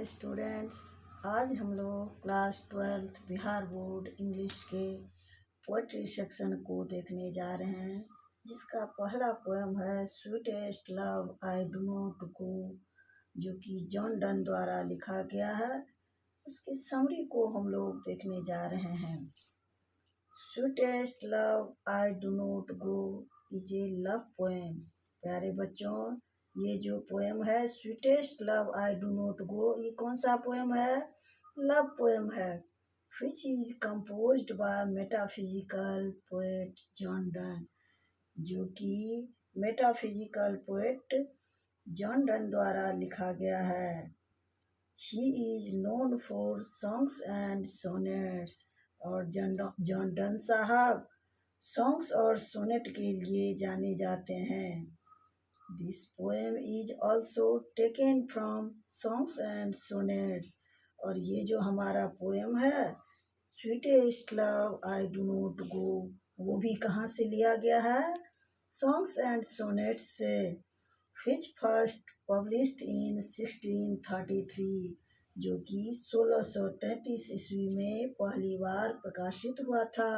Dear students, आज हम लोग class 12th Bihar board English के पोएट्री सेक्शन को देखने जा रहे हैं, जिसका पहला पोएम है sweetest love I do not go, जो कि जॉन डन द्वारा लिखा गया है। उसकी समरी को हम लोग देखने जा रहे हैं। Sweetest love I do not go is a love poem. प्यारे बच्चों, ये जो पोएम है sweetest love I do not go, ये कौन सा पोएम है? लव पोएम है। Which is composed bye metaphysical poet John Donne, जो कि मेटाफिजिकल पोएट जॉन डन द्वारा लिखा गया है। He is known for songs and sonnets, और जॉन डन साहब सॉन्ग्स और सोनेट के लिए जाने जाते हैं। This poem is also taken from songs and sonnets, और ये जो हमारा पोएम है sweetest love I do not go, वो भी कहाँ से लिया गया है? सॉन्ग्स एंड सोनेट्स से। which first published in 1633, जो कि 1633 ईस्वी में पहली बार प्रकाशित हुआ था।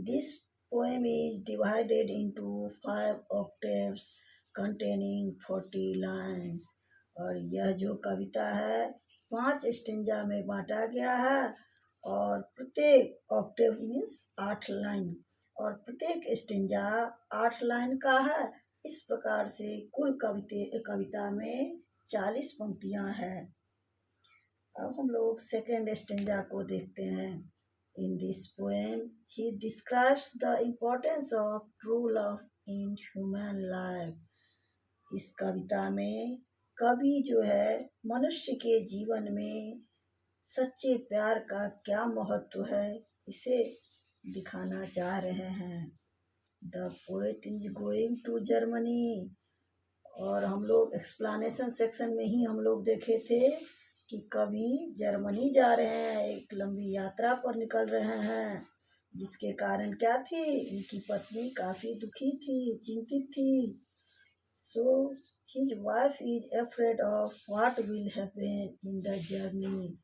This poem is divided into 5 octaves containing 40 lines, और यह जो कविता है 5 स्टेंजा में बांटा गया है, और प्रत्येक ऑक्टेव मीन्स 8 लाइन, और प्रत्येक स्टेंजा 8 लाइन का है। इस प्रकार से कुल कविता में 40 पंक्तियां हैं। अब हम लोग सेकेंड स्टेंजा को देखते हैं। In this poem, he describes the importance of true love in human life. इस कविता में कवि जो है मनुष्य के जीवन में सच्चे प्यार का क्या महत्व है, इसे दिखाना चाह रहे हैं। The poet is going to Germany, और हम लोग एक्सप्लेनेशन सेक्शन में ही हम लोग देखे थे कि कवि जर्मनी जा रहे हैं, एक लंबी यात्रा पर निकल रहे हैं, जिसके कारण क्या थी, उनकी पत्नी काफ़ी दुखी थी, चिंतित थी। So his wife is afraid of what will happen in the journey,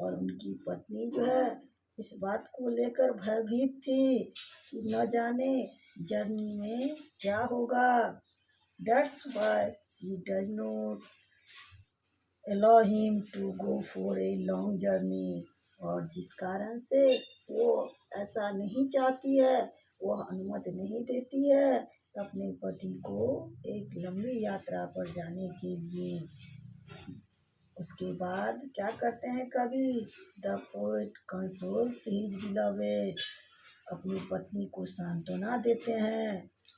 और उनकी पत्नी जो है इस बात को लेकर भयभीत थी कि न जाने जर्नी में क्या होगा। That's why she does not allow him to go for a long journey, और जिस कारण से वो ऐसा नहीं चाहती है, वो अनुमति नहीं देती है अपने पति को एक लंबी यात्रा पर जाने के लिए। उसके बाद क्या करते हैं कवि? The poet consoles his beloved, अपनी पत्नी को सांत्वना देते हैं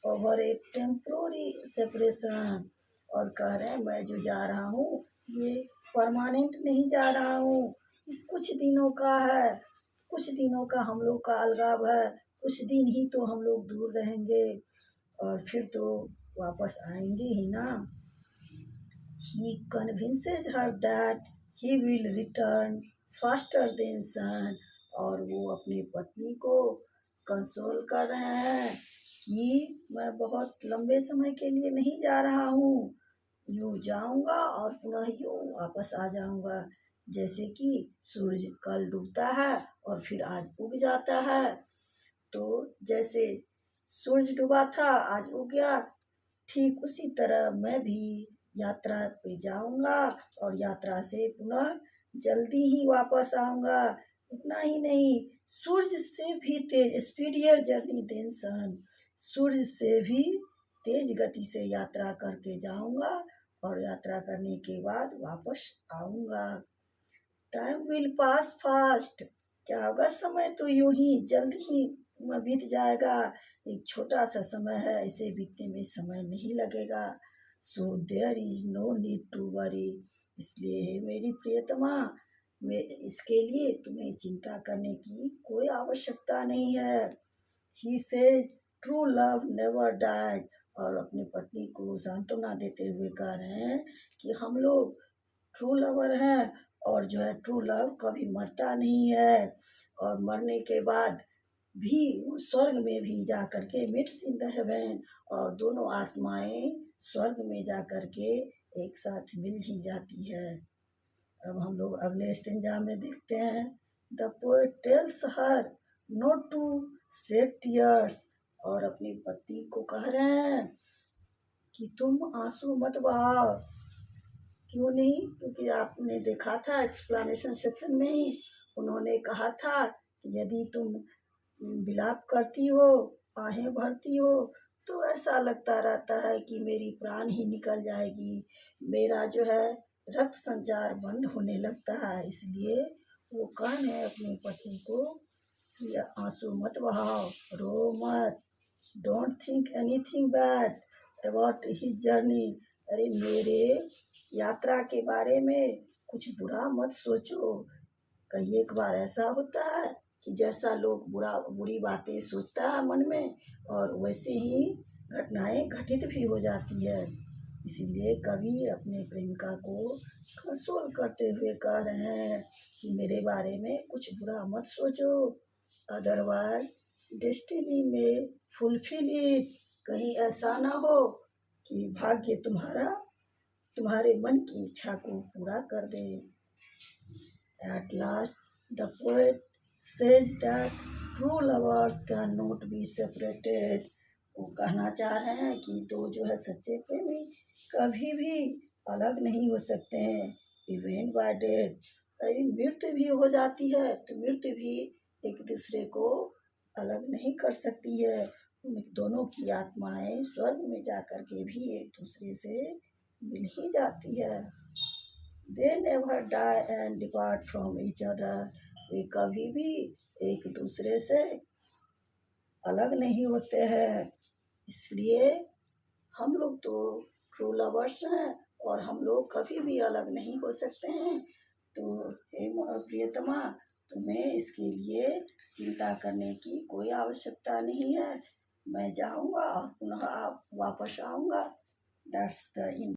ओवर ए टेम्पोररी सेपरेशन, और कह रहे हैं मैं जो जा रहा हूँ ये परमानेंट नहीं जा रहा हूँ, कुछ दिनों का है, कुछ दिनों का हम लोग का अलगाव है, कुछ दिन ही तो हम लोग दूर रहेंगे और फिर तो वापस आएंगे ही ना। He convinces her that he will return faster than sun, और वो अपनी पत्नी को कंसोल कर रहे हैं कि मैं बहुत लंबे समय के लिए नहीं जा रहा हूँ, यूँ जाऊँगा और पुनः यूँ वापस आ जाऊँगा, जैसे कि सूरज कल डूबता है और फिर आज उग जाता है। तो जैसे सूरज डूबा था आज उग गया, ठीक उसी तरह मैं भी यात्रा पे जाऊँगा और यात्रा से पुनः जल्दी ही वापस आऊँगा। इतना ही नहीं, सूरज से भी तेज, स्पीडियर जर्नी देन सन, सूरज से भी तेज गति से यात्रा करके जाऊँगा और यात्रा करने के बाद वापस आऊँगा। टाइम विल पास फास्ट, क्या होगा, समय तो यूं ही जल्दी ही बीत जाएगा, एक छोटा सा समय है, इसे बीतने में समय नहीं लगेगा। So there is no need to worry, इसलिए है मेरी प्रियतमा, मैं इसके लिए तुम्हें चिंता करने की कोई आवश्यकता नहीं है। He says true love never died, और अपनी पत्नी को सांत्वना देते हुए कह रहे हैं कि हम लोग ट्रू लवर हैं, और जो है ट्रू लव कभी मरता नहीं है, और मरने के बाद भी वो स्वर्ग में भी जा कर के मिट्स इन द हेवन, और दोनों आत्माएं स्वर्ग में जा कर के एक साथ मिल ही जाती है। अब हम लोग अगले स्टेंजा में देखते हैं। The poet tells her not to shed tears, और अपनी पति को कह रहे हैं कि तुम आंसू मत बहाओ। क्यों नहीं? क्योंकि आपने देखा था एक्सप्लेनेशन सेक्शन में ही उन्होंने कहा था कि यदि तुम विलाप करती हो, आहें भरती हो, तो ऐसा लगता रहता है कि मेरी प्राण ही निकल जाएगी, मेरा जो है रक्त संचार बंद होने लगता है। इसलिए वो कह रहे हैं अपने पति को कि आंसू मत बहाओ, रो मत, don't think anything bad about his journey. अरे मेरे यात्रा के बारे में कुछ बुरा मत सोचो। कई एक बार ऐसा होता है कि जैसा लोग बुरी बातें सोचता है मन में, और वैसे ही घटनाएं घटित भी हो जाती है। इसीलिए कवि अपने प्रेमिका को कंसोल करते हुए कह रहे हैं कि मेरे बारे में कुछ बुरा मत सोचो, अदरवाइज डेस्टिनी में फुलफिल इट। कहीं ऐसा ना हो कि भाग्य तुम्हारे मन की इच्छा को पूरा कर दे। At last, the poet says that true lovers cannot be separated. वो कहना चाह रहे हैं कि दो जो है सच्चे प्रेमी कभी भी अलग नहीं हो सकते हैं। इवन बाय डेथ, कहीं मृत्यु भी हो जाती है तो मृत्यु भी एक दूसरे को अलग नहीं कर सकती है। उन दोनों की आत्माएं स्वर्ग में जाकर के भी एक दूसरे से मिल ही जाती है। They never die and depart from each other. वे कभी भी एक दूसरे से अलग नहीं होते हैं। इसलिए हम लोग तो ट्रू लवर्स हैं और हम लोग कभी भी अलग नहीं हो सकते हैं। तो हे प्रियतमा, तुम्हें इसके लिए चिंता करने की कोई आवश्यकता नहीं है। मैं जाऊंगा और पुनः आप वापस आऊंगा। That's the